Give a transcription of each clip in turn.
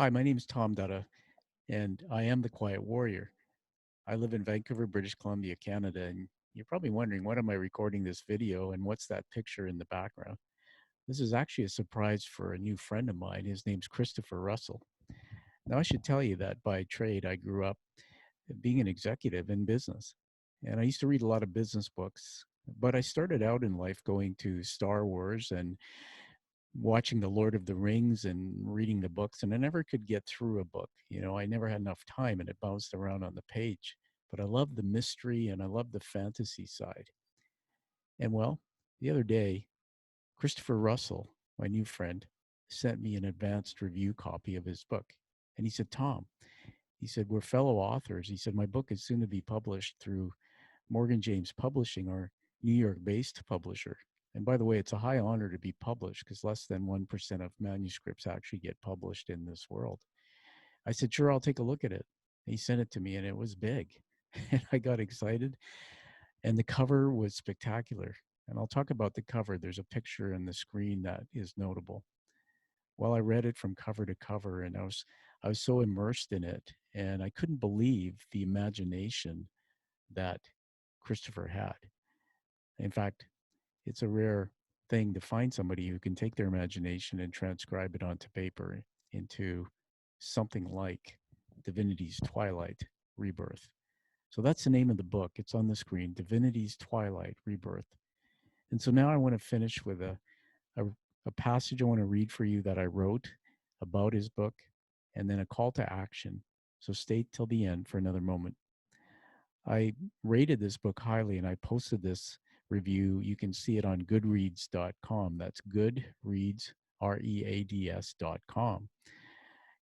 Hi, my name is Tom Dutta, and I am the Quiet Warrior. I live in Vancouver, British Columbia, Canada, and you're probably wondering, what am I recording this video and what's that picture in the background? This is actually a surprise for a new friend of mine. His name's Christopher Russell. Now, I should tell you that by trade, I grew up being an executive in business, and I used to read a lot of business books. But I started out in life going to Star Wars and watching The Lord of the Rings and reading the books, and I never could get through a book. I never had enough time and it bounced around on the page. But I love the mystery and I love the fantasy side. And well, the other day, Christopher Russell, my new friend, sent me an advanced review copy of his book. And he said, Tom, he said, we're fellow authors. He said, my book is soon to be published through Morgan James Publishing, our New York based publisher. And by the way, it's a high honor to be published because less than 1% of manuscripts actually get published in this world. I said, sure, I'll take a look at it. He sent it to me and it was big. And I got excited. And the cover was spectacular. And I'll talk about the cover. There's a picture on the screen that is notable. Well, I read it from cover to cover and I was so immersed in it. And I couldn't believe the imagination that Christopher had. In fact, it's a rare thing to find somebody who can take their imagination and transcribe it onto paper into something like Divinity's Twilight Rebirth. So that's the name of the book. It's on the screen, Divinity's Twilight Rebirth. And so now I want to finish with a, a passage I want to read for you that I wrote about his book and then a call to action. So stay till the end for another moment. I rated this book highly and I posted this review. You can see it on goodreads.com. That's goodreads, READS.com.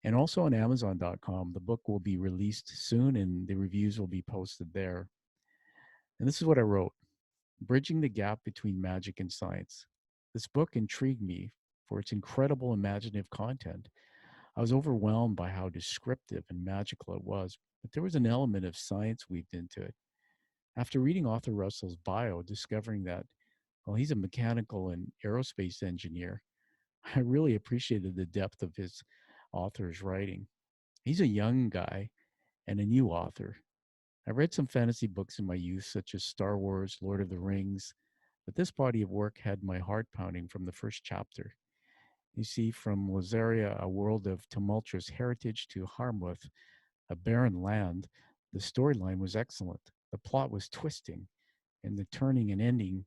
And also on amazon.com. The book will be released soon and the reviews will be posted there. And this is what I wrote: Bridging the Gap Between Magic and Science. This book intrigued me for its incredible imaginative content. I was overwhelmed by how descriptive and magical it was, but there was an element of science weaved into it. After reading author Russell's bio, discovering that, well, he's a mechanical and aerospace engineer, I really appreciated the depth of his author's writing. He's a young guy and a new author. I read some fantasy books in my youth, such as Star Wars, Lord of the Rings, but this body of work had my heart pounding from the first chapter. You see, from Lazaria, a world of tumultuous heritage, to Harmouth, a barren land, the storyline was excellent. The plot was twisting, and the turning and ending,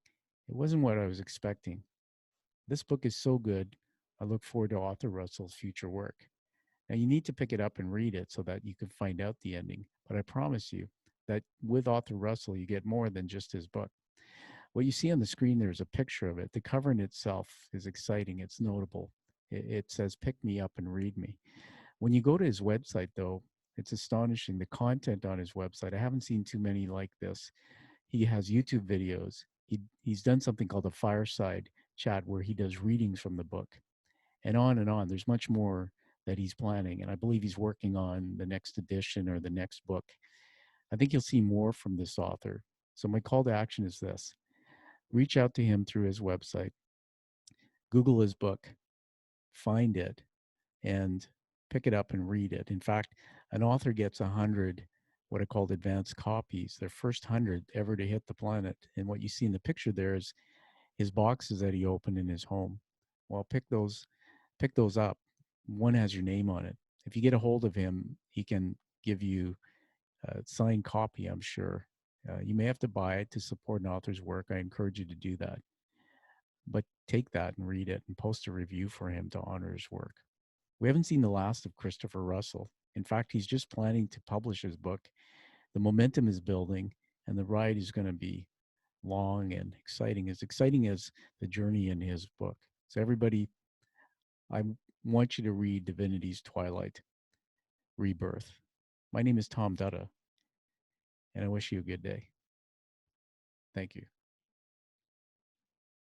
it wasn't what I was expecting. This book is so good, I look forward to author Russell's future work. Now, you need to pick it up and read it so that you can find out the ending, but I promise you that with author Russell, you get more than just his book. What you see on the screen there is a picture of it. The cover in itself is exciting, it's notable. It says, pick me up and read me. When you go to his website, though, it's astonishing. The content on his website, I haven't seen too many like this. He has YouTube videos. He's done something called a fireside chat where he does readings from the book, and on and on. There's much more that he's planning, and I believe he's working on the next edition or the next book. I think you'll see more from this author. So my call to action is this: reach out to him through his website, Google his book, find it, and pick it up and read it. In fact, an author gets 100 what are called advanced copies, their first 100 ever to hit the planet. And what you see in the picture there is his boxes that he opened in his home. Well, pick those up. One has your name on it. If you get a hold of him, he can give you a signed copy, I'm sure. You may have to buy it to support an author's work. I encourage you to do that. But take that and read it and post a review for him to honor his work. We haven't seen the last of Christopher Russell. In fact, he's just planning to publish his book. The momentum is building, and the ride is going to be long and exciting as the journey in his book. So, everybody, I want you to read Divinity's Twilight Rebirth. My name is Tom Dutta, and I wish you a good day. Thank you.